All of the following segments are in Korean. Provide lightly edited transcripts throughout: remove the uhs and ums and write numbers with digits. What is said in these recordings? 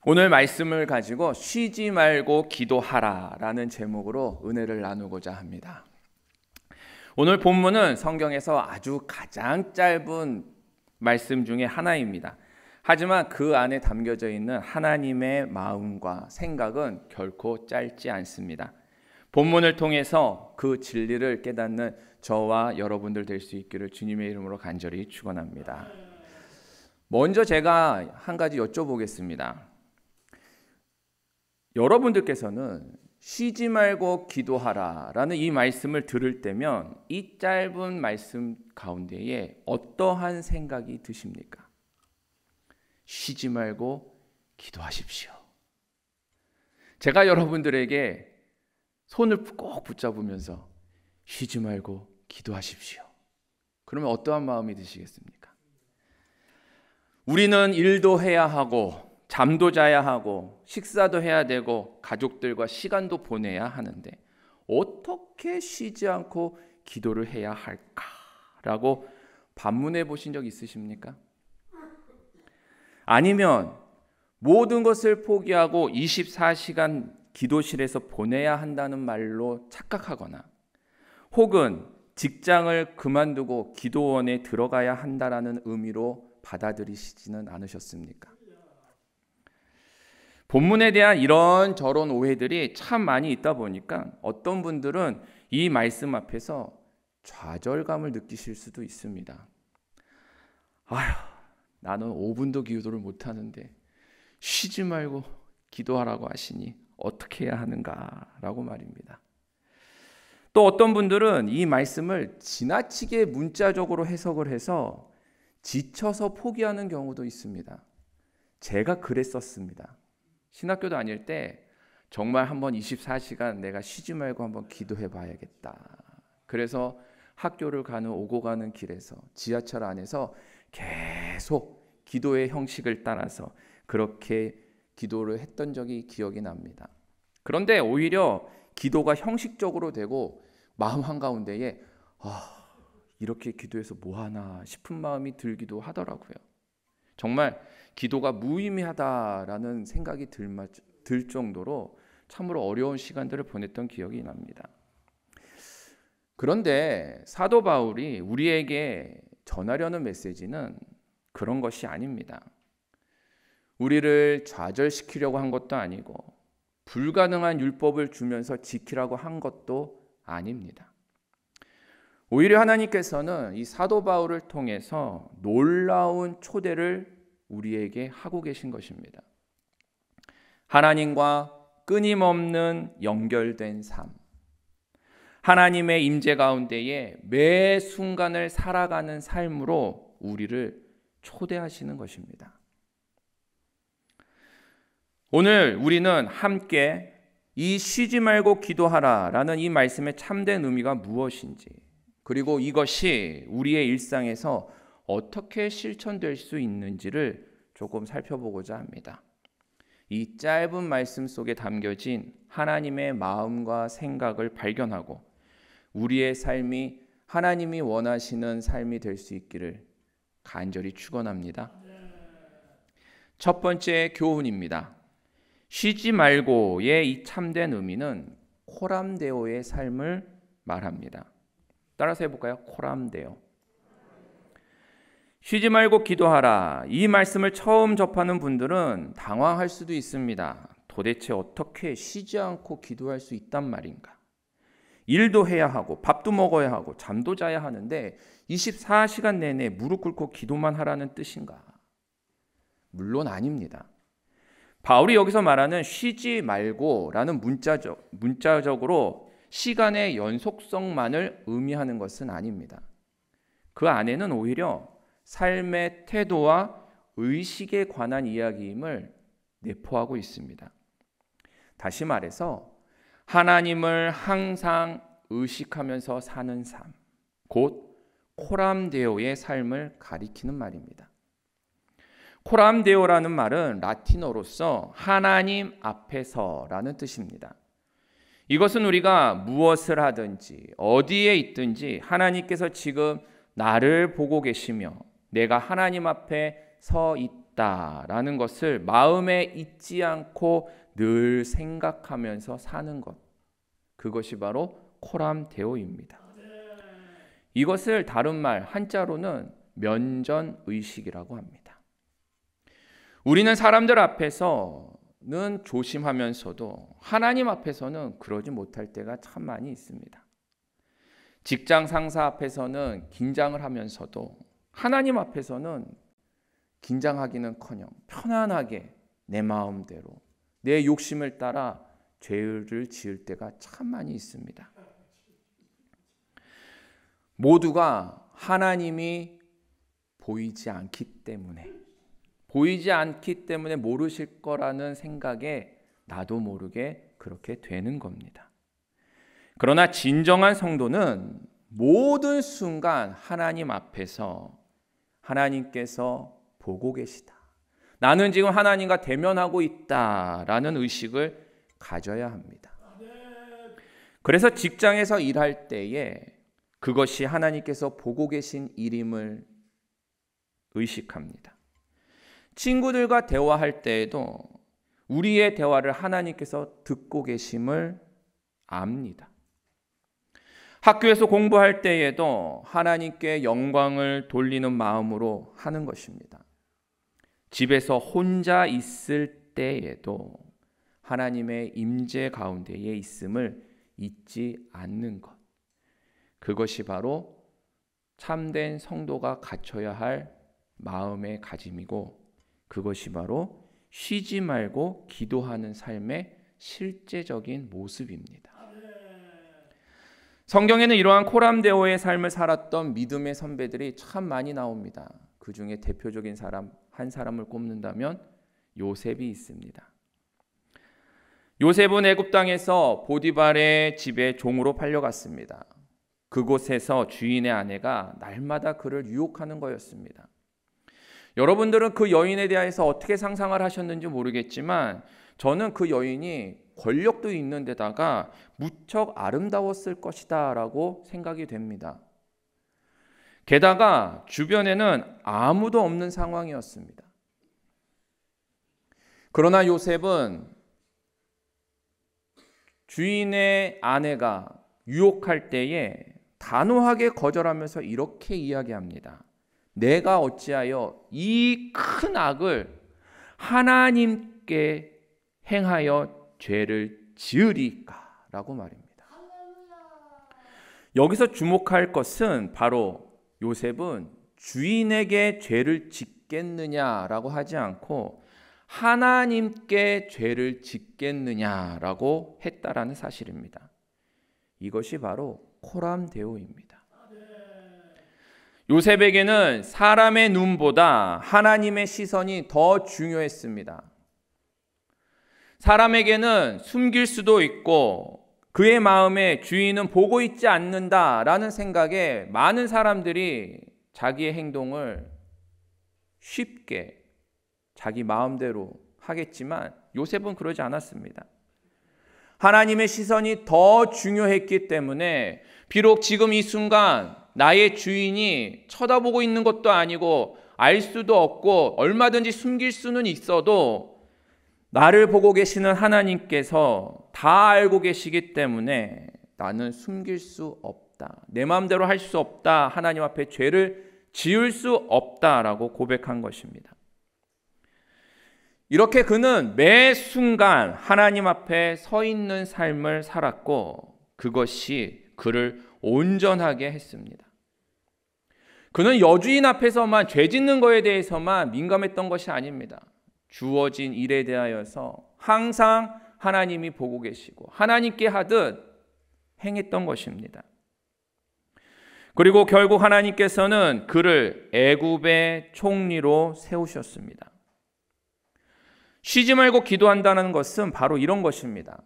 오늘 말씀을 가지고 쉬지 말고 기도하라 라는 제목으로 은혜를 나누고자 합니다. 오늘 본문은 성경에서 아주 가장 짧은 말씀 중에 하나입니다. 하지만 그 안에 담겨져 있는 하나님의 마음과 생각은 결코 짧지 않습니다. 본문을 통해서 그 진리를 깨닫는 저와 여러분들 될 수 있기를 주님의 이름으로 간절히 축원합니다. 먼저 제가 한 가지 여쭤보겠습니다. 여러분들께서는 쉬지 말고 기도하라 라는 이 말씀을 들을 때면 이 짧은 말씀 가운데에 어떠한 생각이 드십니까? 쉬지 말고 기도하십시오. 제가 여러분들에게 손을 꼭 붙잡으면서 쉬지 말고 기도하십시오. 그러면 어떠한 마음이 드시겠습니까? 우리는 일도 해야 하고 잠도 자야 하고 식사도 해야 되고 가족들과 시간도 보내야 하는데 어떻게 쉬지 않고 기도를 해야 할까라고 반문해 보신 적 있으십니까? 아니면 모든 것을 포기하고 24시간 기도실에서 보내야 한다는 말로 착각하거나 혹은 직장을 그만두고 기도원에 들어가야 한다라는 의미로 받아들이시지는 않으셨습니까? 본문에 대한 이런저런 오해들이 참 많이 있다 보니까 어떤 분들은 이 말씀 앞에서 좌절감을 느끼실 수도 있습니다. 아휴, 나는 5분도 기도를 못하는데 쉬지 말고 기도하라고 하시니 어떻게 해야 하는가라고 말입니다. 또 어떤 분들은 이 말씀을 지나치게 문자적으로 해석을 해서 지쳐서 포기하는 경우도 있습니다. 제가 그랬었습니다. 신학교 다닐 때 정말 한번 24시간 내가 쉬지 말고 한번 기도해 봐야겠다. 그래서 학교를 오고 가는 길에서 지하철 안에서 계속 기도의 형식을 따라서 그렇게 기도를 했던 적이 기억이 납니다. 그런데 오히려 기도가 형식적으로 되고 마음 한가운데에 이렇게 기도해서 뭐하나 싶은 마음이 들기도 하더라고요. 정말 기도가 무의미하다라는 생각이 들 정도로 참으로 어려운 시간들을 보냈던 기억이 납니다. 그런데 사도 바울이 우리에게 전하려는 메시지는 그런 것이 아닙니다. 우리를 좌절시키려고 한 것도 아니고 불가능한 율법을 주면서 지키라고 한 것도 아닙니다. 오히려 하나님께서는 이 사도 바울을 통해서 놀라운 초대를 우리에게 하고 계신 것입니다. 하나님과 끊임없는 연결된 삶, 하나님의 임재 가운데에 매 순간을 살아가는 삶으로 우리를 초대하시는 것입니다. 오늘 우리는 함께 이 쉬지 말고 기도하라 라는 이 말씀의 참된 의미가 무엇인지, 그리고 이것이 우리의 일상에서 어떻게 실천될 수 있는지를 조금 살펴보고자 합니다. 이 짧은 말씀 속에 담겨진 하나님의 마음과 생각을 발견하고 우리의 삶이 하나님이 원하시는 삶이 될 수 있기를 간절히 축원합니다. 첫 번째 교훈입니다. 쉬지 말고의 이 참된 의미는 코람데오의 삶을 말합니다. 따라서 해볼까요? 코람데오. 쉬지 말고 기도하라. 이 말씀을 처음 접하는 분들은 당황할 수도 있습니다. 도대체 어떻게 쉬지 않고 기도할 수 있단 말인가? 일도 해야 하고 밥도 먹어야 하고 잠도 자야 하는데 24시간 내내 무릎 꿇고 기도만 하라는 뜻인가? 물론 아닙니다. 바울이 여기서 말하는 쉬지 말고라는 문자적으로 시간의 연속성만을 의미하는 것은 아닙니다. 그 안에는 오히려 삶의 태도와 의식에 관한 이야기임을 내포하고 있습니다. 다시 말해서 하나님을 항상 의식하면서 사는 삶, 곧 코람데오의 삶을 가리키는 말입니다. 코람데오라는 말은 라틴어로서 하나님 앞에서라는 뜻입니다. 이것은 우리가 무엇을 하든지 어디에 있든지 하나님께서 지금 나를 보고 계시며 내가 하나님 앞에 서 있다 있다라는 것을 마음에 잊지 않고 늘 생각하면서 사는 것, 그것이 바로 코람데오입니다. 이것을 다른 말 한자로는 면전의식이라고 합니다. 우리는 사람들 앞에서는 조심하면서도 하나님 앞에서는 그러지 못할 때가 참 많이 있습니다. 직장 상사 앞에서는 긴장을 하면서도 하나님 앞에서는 긴장하기는커녕 편안하게 내 마음대로 내 욕심을 따라 죄를 지을 때가 참 많이 있습니다. 모두가 하나님이 보이지 않기 때문에 모르실 거라는 생각에 나도 모르게 그렇게 되는 겁니다. 그러나 진정한 성도는 모든 순간 하나님 앞에서 하나님께서 보고 계시다. 나는 지금 하나님과 대면하고 있다라는 의식을 가져야 합니다. 그래서 직장에서 일할 때에 그것이 하나님께서 보고 계신 일임을 의식합니다. 친구들과 대화할 때에도 우리의 대화를 하나님께서 듣고 계심을 압니다. 학교에서 공부할 때에도 하나님께 영광을 돌리는 마음으로 하는 것입니다. 집에서 혼자 있을 때에도 하나님의 임재 가운데에 있음을 잊지 않는 것, 그것이 바로 참된 성도가 갖춰야 할 마음의 가짐이고, 그것이 바로 쉬지 말고 기도하는 삶의 실제적인 모습입니다. 성경에는 이러한 코람데오의 삶을 살았던 믿음의 선배들이 참 많이 나옵니다. 그 중에 대표적인 사람 한 사람을 꼽는다면 요셉이 있습니다. 요셉은 애굽 땅에서 보디발의 집에 종으로 팔려갔습니다. 그곳에서 주인의 아내가 날마다 그를 유혹하는 거였습니다. 여러분들은 그 여인에 대해서 어떻게 상상을 하셨는지 모르겠지만 저는 그 여인이 권력도 있는 데다가 무척 아름다웠을 것이다 라고 생각이 됩니다. 게다가 주변에는 아무도 없는 상황이었습니다. 그러나 요셉은 주인의 아내가 유혹할 때에 단호하게 거절하면서 이렇게 이야기합니다. 내가 어찌하여 이 큰 악을 하나님께 행하여 죄를 지으리까? 라고 말입니다. 여기서 주목할 것은 바로 요셉은 주인에게 죄를 짓겠느냐라고 하지 않고 하나님께 죄를 짓겠느냐라고 했다라는 사실입니다. 이것이 바로 코람데오입니다. 요셉에게는 사람의 눈보다 하나님의 시선이 더 중요했습니다. 사람에게는 숨길 수도 있고 그의 마음에 주인은 보고 있지 않는다라는 생각에 많은 사람들이 자기의 행동을 쉽게 자기 마음대로 하겠지만 요셉은 그러지 않았습니다. 하나님의 시선이 더 중요했기 때문에 비록 지금 이 순간 나의 주인이 쳐다보고 있는 것도 아니고 알 수도 없고 얼마든지 숨길 수는 있어도 나를 보고 계시는 하나님께서 다 알고 계시기 때문에 나는 숨길 수 없다. 내 마음대로 할 수 없다. 하나님 앞에 죄를 지을 수 없다라고 고백한 것입니다. 이렇게 그는 매 순간 하나님 앞에 서 있는 삶을 살았고 그것이 그를 온전하게 했습니다. 그는 여주인 앞에서만 죄 짓는 것에 대해서만 민감했던 것이 아닙니다. 주어진 일에 대하여서 항상 하나님이 보고 계시고 하나님께 하듯 행했던 것입니다. 그리고 결국 하나님께서는 그를 애굽의 총리로 세우셨습니다. 쉬지 말고 기도한다는 것은 바로 이런 것입니다.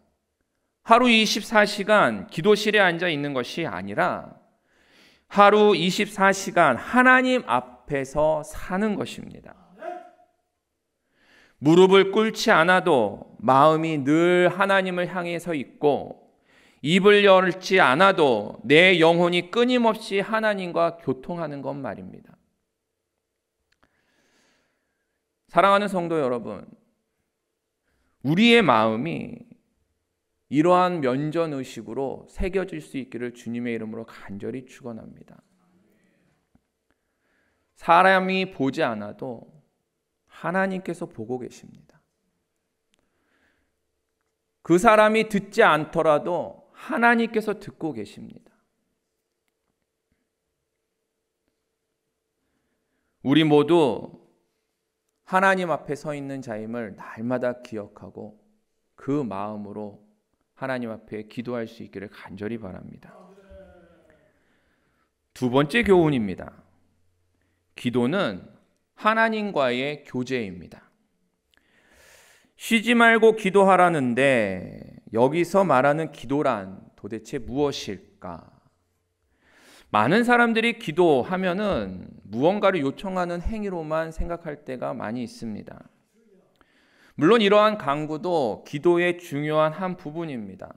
하루 24시간 기도실에 앉아 있는 것이 아니라 하루 24시간 하나님 앞에서 사는 것입니다. 무릎을 꿇지 않아도 마음이 늘 하나님을 향해서 있고 입을 열지 않아도 내 영혼이 끊임없이 하나님과 교통하는 것 말입니다. 사랑하는 성도 여러분, 우리의 마음이 이러한 면전의식으로 새겨질 수 있기를 주님의 이름으로 간절히 축원합니다. 사람이 보지 않아도 하나님께서 보고 계십니다. 그 사람이 듣지 않더라도 하나님께서 듣고 계십니다. 우리 모두 하나님 앞에 서 있는 자임을 날마다 기억하고 그 마음으로 하나님 앞에 기도할 수 있기를 간절히 바랍니다. 두 번째 교훈입니다. 기도는 하나님과의 교제입니다. 쉬지 말고 기도하라는데 여기서 말하는 기도란 도대체 무엇일까? 많은 사람들이 기도하면은 무언가를 요청하는 행위로만 생각할 때가 많이 있습니다. 물론 이러한 간구도 기도의 중요한 한 부분입니다.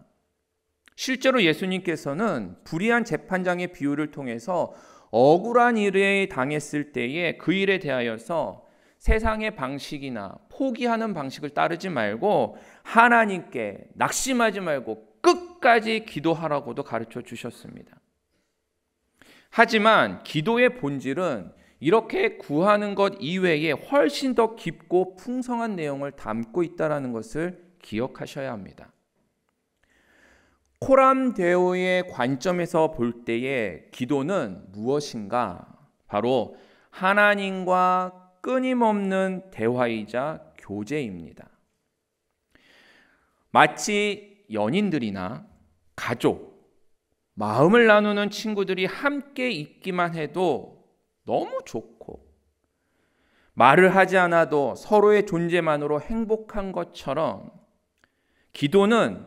실제로 예수님께서는 불의한 재판장의 비유를 통해서 억울한 일에 당했을 때에 그 일에 대하여서 세상의 방식이나 포기하는 방식을 따르지 말고 하나님께 낙심하지 말고 끝까지 기도하라고도 가르쳐 주셨습니다. 하지만 기도의 본질은 이렇게 구하는 것 이외에 훨씬 더 깊고 풍성한 내용을 담고 있다는 것을 기억하셔야 합니다. 코람데오의 관점에서 볼 때의 기도는 무엇인가? 바로 하나님과 끊임없는 대화이자 교제입니다. 마치 연인들이나 가족, 마음을 나누는 친구들이 함께 있기만 해도 너무 좋고 말을 하지 않아도 서로의 존재만으로 행복한 것처럼 기도는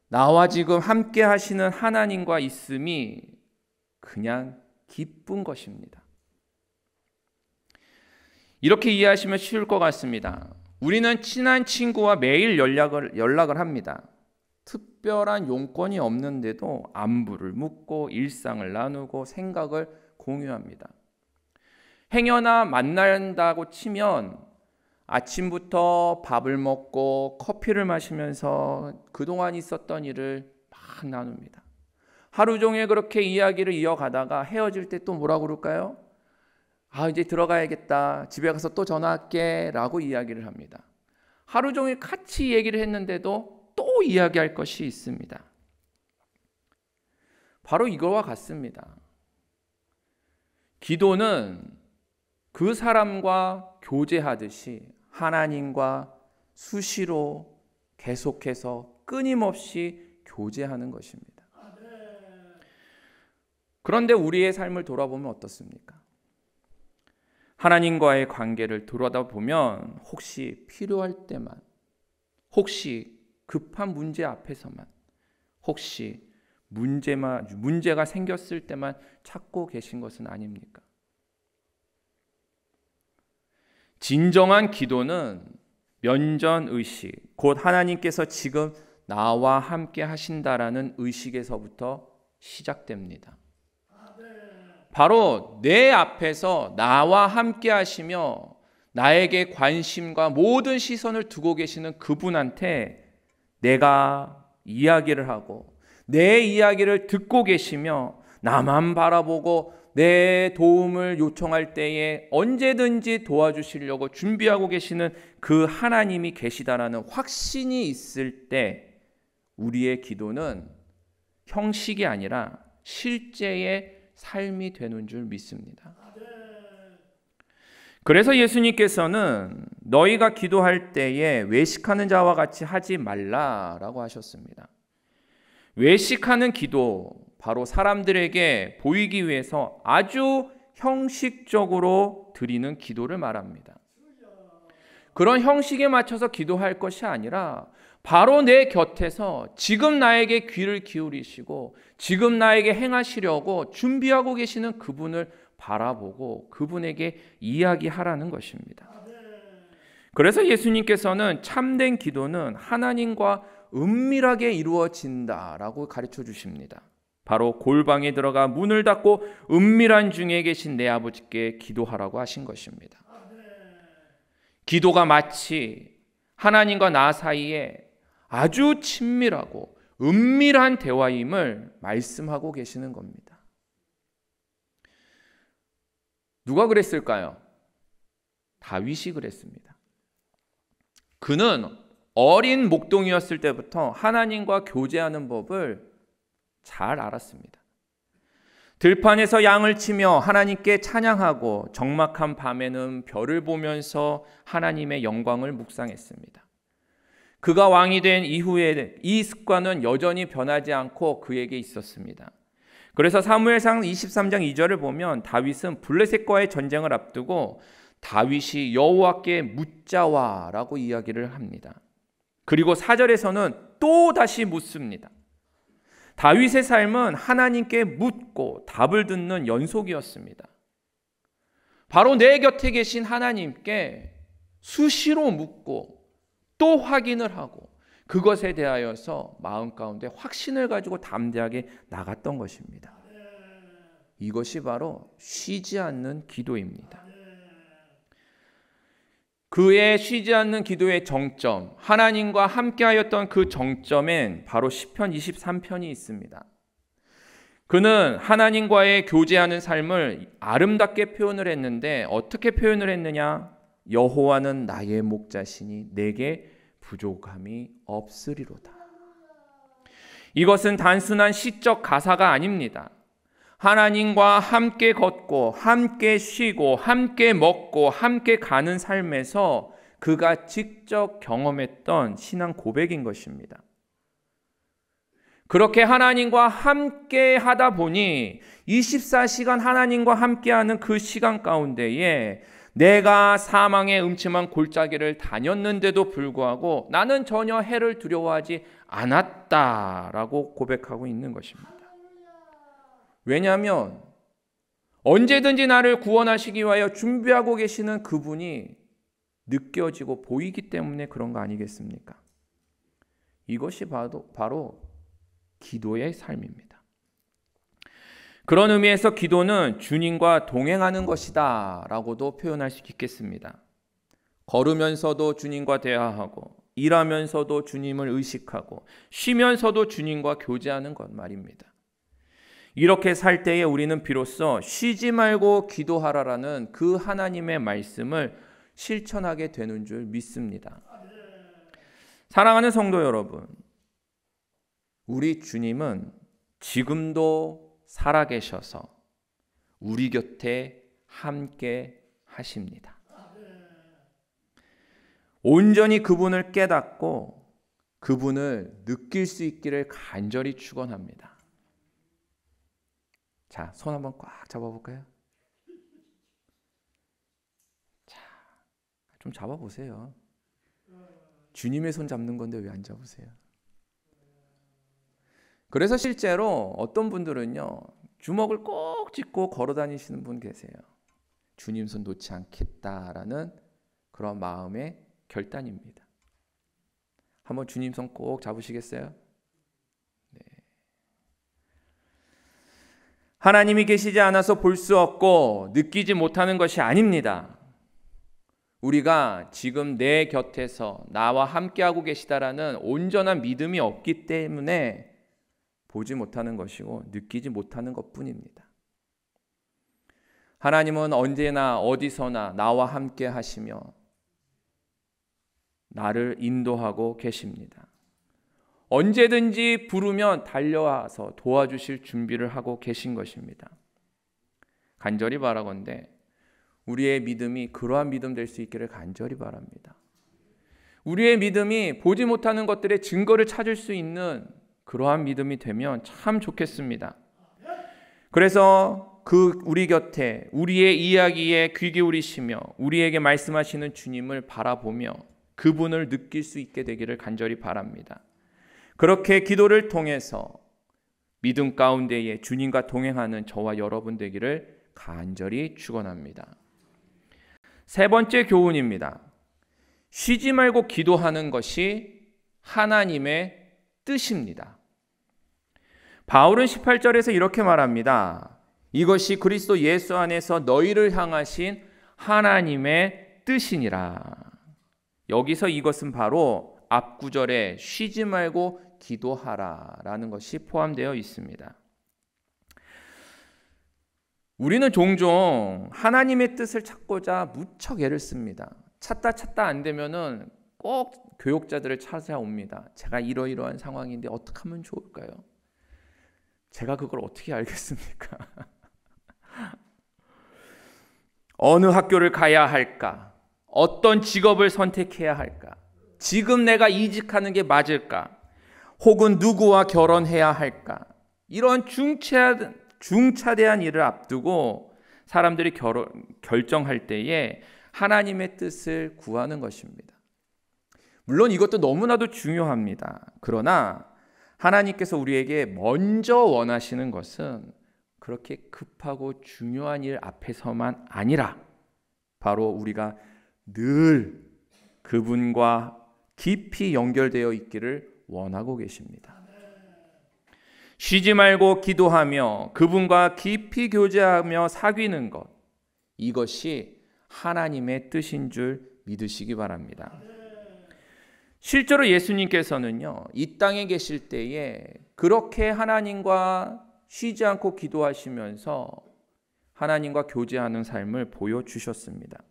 나와 지금 함께 하시는 하나님과 있음이 그냥 기쁜 것입니다. 이렇게 이해하시면 쉬울 것 같습니다. 우리는 친한 친구와 매일 연락을 합니다. 특별한 용건이 없는데도 안부를 묻고 일상을 나누고 생각을 공유합니다. 행여나 만난다고 치면 아침부터 밥을 먹고 커피를 마시면서 그동안 있었던 일을 막 나눕니다. 하루 종일 그렇게 이야기를 이어가다가 헤어질 때 또 뭐라고 그럴까요? 이제 들어가야겠다. 집에 가서 또 전화할게 라고 이야기를 합니다. 하루 종일 같이 얘기를 했는데도 또 이야기할 것이 있습니다. 바로 이거와 같습니다. 기도는 그 사람과 교제하듯이 하나님과 수시로 계속해서 끊임없이 교제하는 것입니다. 그런데 우리의 삶을 돌아보면 어떻습니까? 하나님과의 관계를 돌아다보면 혹시 필요할 때만, 혹시 급한 문제 앞에서만, 혹시 문제가 생겼을 때만 찾고 계신 것은 아닙니까? 진정한 기도는 면전의식, 곧 하나님께서 지금 나와 함께 하신다라는 의식에서부터 시작됩니다. 바로 내 앞에서 나와 함께 하시며 나에게 관심과 모든 시선을 두고 계시는 그분한테 내가 이야기를 하고 내 이야기를 듣고 계시며 나만 바라보고 내 도움을 요청할 때에 언제든지 도와주시려고 준비하고 계시는 그 하나님이 계시다라는 확신이 있을 때 우리의 기도는 형식이 아니라 실제의 삶이 되는 줄 믿습니다. 그래서 예수님께서는 너희가 기도할 때에 외식하는 자와 같이 하지 말라라고 하셨습니다. 외식하는 기도, 바로 사람들에게 보이기 위해서 아주 형식적으로 드리는 기도를 말합니다. 그런 형식에 맞춰서 기도할 것이 아니라 바로 내 곁에서 지금 나에게 귀를 기울이시고 지금 나에게 행하시려고 준비하고 계시는 그분을 바라보고 그분에게 이야기하라는 것입니다. 그래서 예수님께서는 참된 기도는 하나님과 은밀하게 이루어진다라고 가르쳐 주십니다. 바로 골방에 들어가 문을 닫고 은밀한 중에 계신 내 아버지께 기도하라고 하신 것입니다. 기도가 마치 하나님과 나 사이에 아주 친밀하고 은밀한 대화임을 말씀하고 계시는 겁니다. 누가 그랬을까요? 다윗이 그랬습니다. 그는 어린 목동이었을 때부터 하나님과 교제하는 법을 잘 알았습니다. 들판에서 양을 치며 하나님께 찬양하고 적막한 밤에는 별을 보면서 하나님의 영광을 묵상했습니다. 그가 왕이 된 이후에 이 습관은 여전히 변하지 않고 그에게 있었습니다. 그래서 사무엘상 23장 2절을 보면 다윗은 블레셋과의 전쟁을 앞두고 다윗이 여호와께 묻자와라고 이야기를 합니다. 그리고 4절에서는 또 다시 묻습니다. 다윗의 삶은 하나님께 묻고 답을 듣는 연속이었습니다. 바로 내 곁에 계신 하나님께 수시로 묻고 또 확인을 하고 그것에 대하여서 마음 가운데 확신을 가지고 담대하게 나갔던 것입니다. 이것이 바로 쉬지 않는 기도입니다. 그의 쉬지 않는 기도의 정점, 하나님과 함께하였던 그 정점엔 바로 시편 23편이 있습니다. 그는 하나님과의 교제하는 삶을 아름답게 표현을 했는데 어떻게 표현을 했느냐? 여호와는 나의 목자시니 내게 부족함이 없으리로다. 이것은 단순한 시적 가사가 아닙니다. 하나님과 함께 걷고 함께 쉬고 함께 먹고 함께 가는 삶에서 그가 직접 경험했던 신앙 고백인 것입니다. 그렇게 하나님과 함께 하다 보니 24시간 하나님과 함께하는 그 시간 가운데에 내가 사망의 음침한 골짜기를 다녔는데도 불구하고 나는 전혀 해를 두려워하지 않았다라고 고백하고 있는 것입니다. 왜냐하면 언제든지 나를 구원하시기 위하여 준비하고 계시는 그분이 느껴지고 보이기 때문에 그런 거 아니겠습니까? 이것이 바로 기도의 삶입니다. 그런 의미에서 기도는 주님과 동행하는 것이다 라고도 표현할 수 있겠습니다. 걸으면서도 주님과 대화하고 일하면서도 주님을 의식하고 쉬면서도 주님과 교제하는 것 말입니다. 이렇게 살 때에 우리는 비로소 쉬지 말고 기도하라라는 그 하나님의 말씀을 실천하게 되는 줄 믿습니다. 사랑하는 성도 여러분, 우리 주님은 지금도 살아계셔서 우리 곁에 함께 하십니다. 온전히 그분을 깨닫고 그분을 느낄 수 있기를 간절히 축원합니다. 자, 손 한번 꽉 잡아볼까요? 자, 좀 잡아보세요. 주님의 손 잡는 건데 왜 안 잡으세요? 그래서 실제로 어떤 분들은요, 주먹을 꼭 쥐고 걸어 다니시는 분 계세요. 주님 손 놓지 않겠다라는 그런 마음의 결단입니다. 한번 주님 손 꼭 잡으시겠어요? 하나님이 계시지 않아서 볼 수 없고 느끼지 못하는 것이 아닙니다. 우리가 지금 내 곁에서 나와 함께하고 계시다라는 온전한 믿음이 없기 때문에 보지 못하는 것이고 느끼지 못하는 것뿐입니다. 하나님은 언제나 어디서나 나와 함께 하시며 나를 인도하고 계십니다. 언제든지 부르면 달려와서 도와주실 준비를 하고 계신 것입니다. 간절히 바라건대 우리의 믿음이 그러한 믿음 될 수 있기를 간절히 바랍니다. 우리의 믿음이 보지 못하는 것들의 증거를 찾을 수 있는 그러한 믿음이 되면 참 좋겠습니다. 그래서 우리 곁에 우리의 이야기에 귀 기울이시며 우리에게 말씀하시는 주님을 바라보며 그분을 느낄 수 있게 되기를 간절히 바랍니다. 그렇게 기도를 통해서 믿음 가운데에 주님과 동행하는 저와 여러분 되기를 간절히 축원합니다. 세 번째 교훈입니다. 쉬지 말고 기도하는 것이 하나님의 뜻입니다. 바울은 18절에서 이렇게 말합니다. 이것이 그리스도 예수 안에서 너희를 향하신 하나님의 뜻이니라. 여기서 이것은 바로 앞구절에 쉬지 말고 기도하라라는 것이 포함되어 있습니다. 우리는 종종 하나님의 뜻을 찾고자 무척 애를 씁니다. 찾다 안 되면은 꼭 교육자들을 찾아옵니다. 제가 이러이러한 상황인데 어떻게 하면 좋을까요? 제가 그걸 어떻게 알겠습니까? 어느 학교를 가야 할까? 어떤 직업을 선택해야 할까? 지금 내가 이직하는 게 맞을까? 혹은 누구와 결혼해야 할까? 이런 중차대한 일을 앞두고 사람들이 결정할 때에 하나님의 뜻을 구하는 것입니다. 물론 이것도 너무나도 중요합니다. 그러나 하나님께서 우리에게 먼저 원하시는 것은 그렇게 급하고 중요한 일 앞에서만 아니라 바로 우리가 늘 그분과 깊이 연결되어 있기를 원하고 계십니다. 쉬지 말고 기도하며 그분과 깊이 교제하며 사귀는 것, 이것이 하나님의 뜻인 줄 믿으시기 바랍니다. 실제로 예수님께서는요, 이 땅에 계실 때에 그렇게 하나님과 쉬지 않고 기도하시면서 하나님과 교제하는 삶을 보여주셨습니다.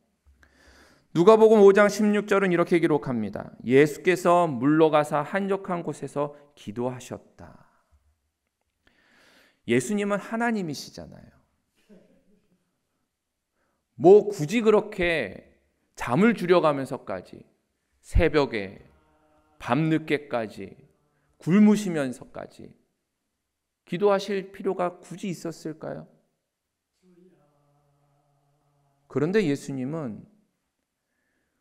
누가복음 5장 16절은 이렇게 기록합니다. 예수께서 물러가사 한적한 곳에서 기도하셨다. 예수님은 하나님이시잖아요. 뭐 굳이 그렇게 잠을 줄여가면서까지 새벽에 밤늦게까지 굶으시면서까지 기도하실 필요가 굳이 있었을까요? 그런데 예수님은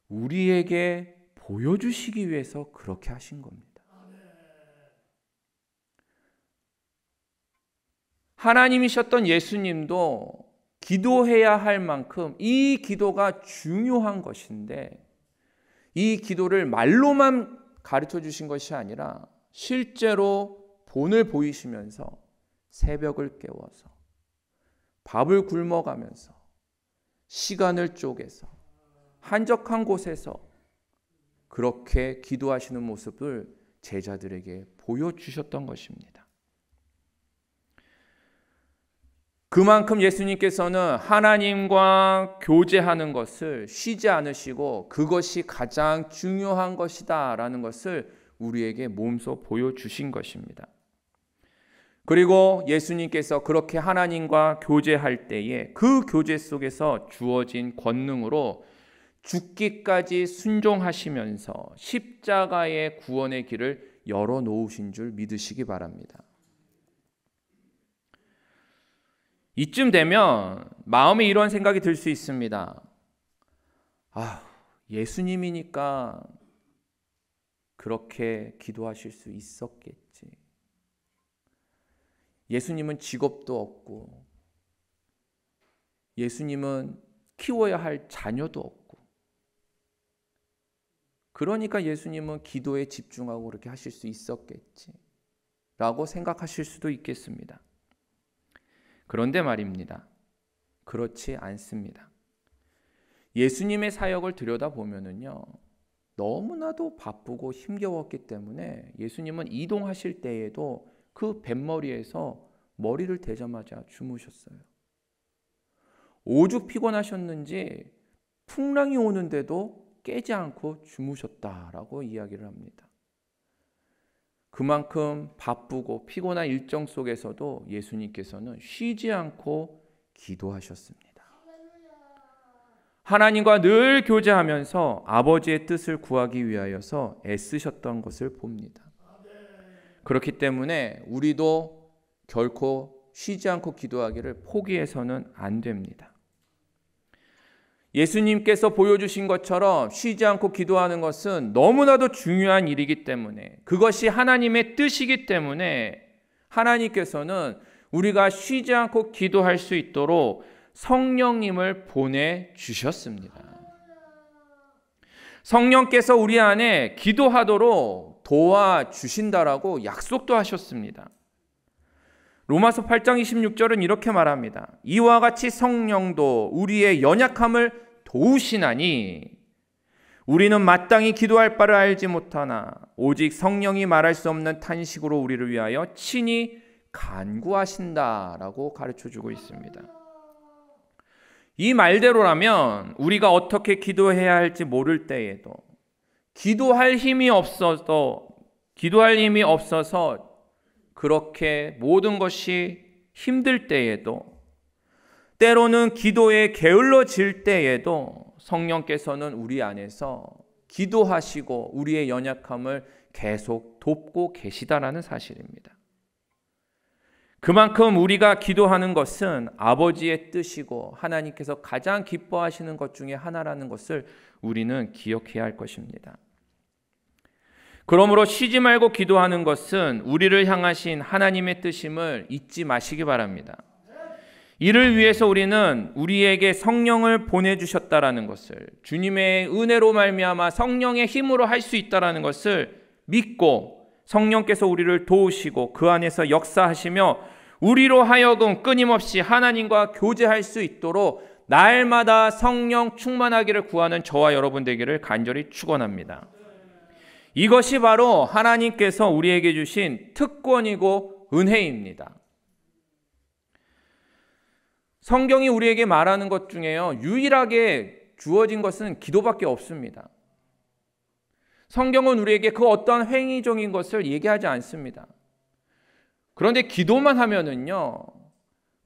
우리에게 보여주시기 위해서 그렇게 하신 겁니다. 하나님이셨던 예수님도 기도해야 할 만큼 이 기도가 중요한 것인데 이 기도를 말로만 가르쳐 주신 것이 아니라 실제로 본을 보이시면서 새벽을 깨워서 밥을 굶어가면서 시간을 쪼개서 한적한 곳에서 그렇게 기도하시는 모습을 제자들에게 보여주셨던 것입니다. 그만큼 예수님께서는 하나님과 교제하는 것을 쉬지 않으시고 그것이 가장 중요한 것이다 라는 것을 우리에게 몸소 보여주신 것입니다. 그리고 예수님께서 그렇게 하나님과 교제할 때에 그 교제 속에서 주어진 권능으로 죽기까지 순종하시면서 십자가의 구원의 길을 열어놓으신 줄 믿으시기 바랍니다. 이쯤 되면 마음에 이런 생각이 들 수 있습니다. 예수님이니까 그렇게 기도하실 수 있었겠지. 예수님은 직업도 없고 예수님은 키워야 할 자녀도 없고 그러니까 예수님은 기도에 집중하고 그렇게 하실 수 있었겠지 라고 생각하실 수도 있겠습니다. 그런데 말입니다. 그렇지 않습니다. 예수님의 사역을 들여다보면은요, 너무나도 바쁘고 힘겨웠기 때문에 예수님은 이동하실 때에도 그 뱃머리에서 머리를 대자마자 주무셨어요. 오죽 피곤하셨는지 풍랑이 오는데도 깨지 않고 주무셨다라고 이야기를 합니다. 그만큼 바쁘고 피곤한 일정 속에서도 예수님께서는 쉬지 않고 기도하셨습니다. 하나님과 늘 교제하면서 아버지의 뜻을 구하기 위하여서 애쓰셨던 것을 봅니다. 그렇기 때문에 우리도 결코 쉬지 않고 기도하기를 포기해서는 안 됩니다. 예수님께서 보여주신 것처럼 쉬지 않고 기도하는 것은 너무나도 중요한 일이기 때문에 그것이 하나님의 뜻이기 때문에 하나님께서는 우리가 쉬지 않고 기도할 수 있도록 성령님을 보내주셨습니다. 성령께서 우리 안에 기도하도록 도와주신다라고 약속도 하셨습니다. 로마서 8장 26절은 이렇게 말합니다. 이와 같이 성령도 우리의 연약함을 도우시나니 우리는 마땅히 기도할 바를 알지 못하나 오직 성령이 말할 수 없는 탄식으로 우리를 위하여 친히 간구하신다라고 가르쳐주고 있습니다. 이 말대로라면 우리가 어떻게 기도해야 할지 모를 때에도 기도할 힘이 없어서 그렇게 모든 것이 힘들 때에도, 때로는 기도에 게을러질 때에도 성령께서는 우리 안에서 기도하시고 우리의 연약함을 계속 돕고 계시다라는 사실입니다. 그만큼 우리가 기도하는 것은 아버지의 뜻이고 하나님께서 가장 기뻐하시는 것 중에 하나라는 것을 우리는 기억해야 할 것입니다. 그러므로 쉬지 말고 기도하는 것은 우리를 향하신 하나님의 뜻임을 잊지 마시기 바랍니다. 이를 위해서 우리는 우리에게 성령을 보내주셨다라는 것을, 주님의 은혜로 말미암아 성령의 힘으로 할 수 있다라는 것을 믿고 성령께서 우리를 도우시고 그 안에서 역사하시며 우리로 하여금 끊임없이 하나님과 교제할 수 있도록 날마다 성령 충만하기를 구하는 저와 여러분 되기를 간절히 축원합니다. 이것이 바로 하나님께서 우리에게 주신 특권이고 은혜입니다. 성경이 우리에게 말하는 것 중에요, 유일하게 주어진 것은 기도밖에 없습니다. 성경은 우리에게 그 어떤 행위적인 것을 얘기하지 않습니다. 그런데 기도만 하면은요,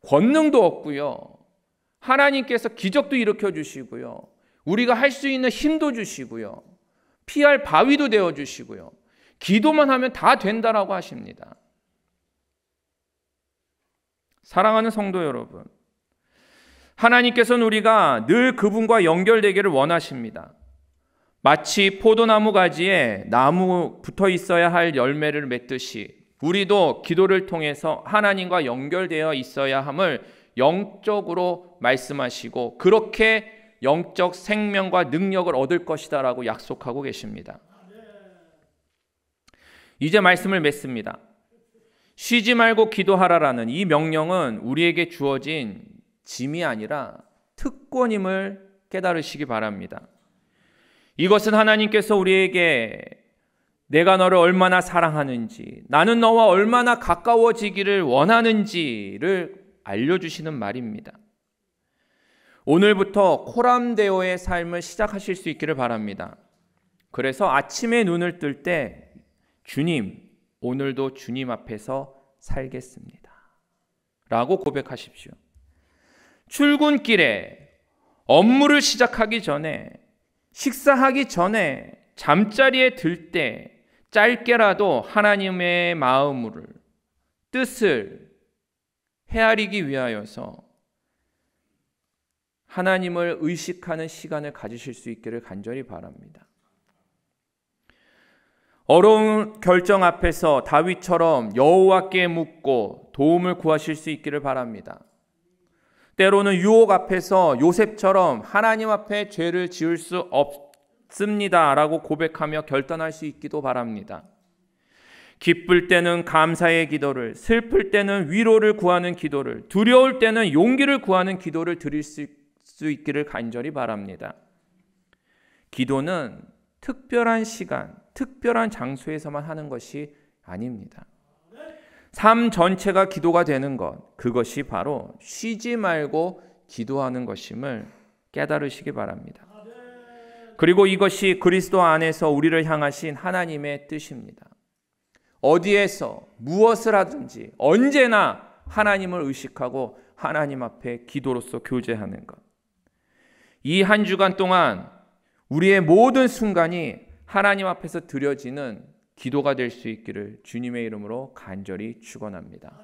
권능도 없고요, 하나님께서 기적도 일으켜 주시고요, 우리가 할 수 있는 힘도 주시고요, 피할 바위도 되어 주시고요, 기도만 하면 다 된다라고 하십니다. 사랑하는 성도 여러분, 하나님께서는 우리가 늘 그분과 연결되기를 원하십니다. 마치 포도나무 가지에 나무 붙어 있어야 할 열매를 맺듯이 우리도 기도를 통해서 하나님과 연결되어 있어야 함을 영적으로 말씀하시고 그렇게 영적 생명과 능력을 얻을 것이다 라고 약속하고 계십니다. 이제 말씀을 맺습니다. 쉬지 말고 기도하라라는 이 명령은 우리에게 주어진 짐이 아니라 특권임을 깨달으시기 바랍니다. 이것은 하나님께서 우리에게 내가 너를 얼마나 사랑하는지, 나는 너와 얼마나 가까워지기를 원하는지를 알려주시는 말입니다. 오늘부터 코람데오의 삶을 시작하실 수 있기를 바랍니다. 그래서 아침에 눈을 뜰 때 주님, 오늘도 주님 앞에서 살겠습니다 라고 고백하십시오. 출근길에, 업무를 시작하기 전에, 식사하기 전에, 잠자리에 들 때 짧게라도 하나님의 마음을, 뜻을 헤아리기 위하여서 하나님을 의식하는 시간을 가지실 수 있기를 간절히 바랍니다. 어려운 결정 앞에서 다윗처럼 여호와께 묻고 도움을 구하실 수 있기를 바랍니다. 때로는 유혹 앞에서 요셉처럼 하나님 앞에 죄를 지을 수 없습니다 라고 고백하며 결단할 수 있기도 바랍니다. 기쁠 때는 감사의 기도를, 슬플 때는 위로를 구하는 기도를, 두려울 때는 용기를 구하는 기도를 드릴 수 있기를 간절히 바랍니다. 기도는 특별한 시간, 특별한 장소에서만 하는 것이 아닙니다. 삶 전체가 기도가 되는 것, 그것이 바로 쉬지 말고 기도하는 것임을 깨달으시기 바랍니다. 그리고 이것이 그리스도 안에서 우리를 향하신 하나님의 뜻입니다. 어디에서 무엇을 하든지 언제나 하나님을 의식하고 하나님 앞에 기도로서 교제하는 것. 이 한 주간 동안 우리의 모든 순간이 하나님 앞에서 드려지는 기도가 될 수 있기를 주님의 이름으로 간절히 축원합니다.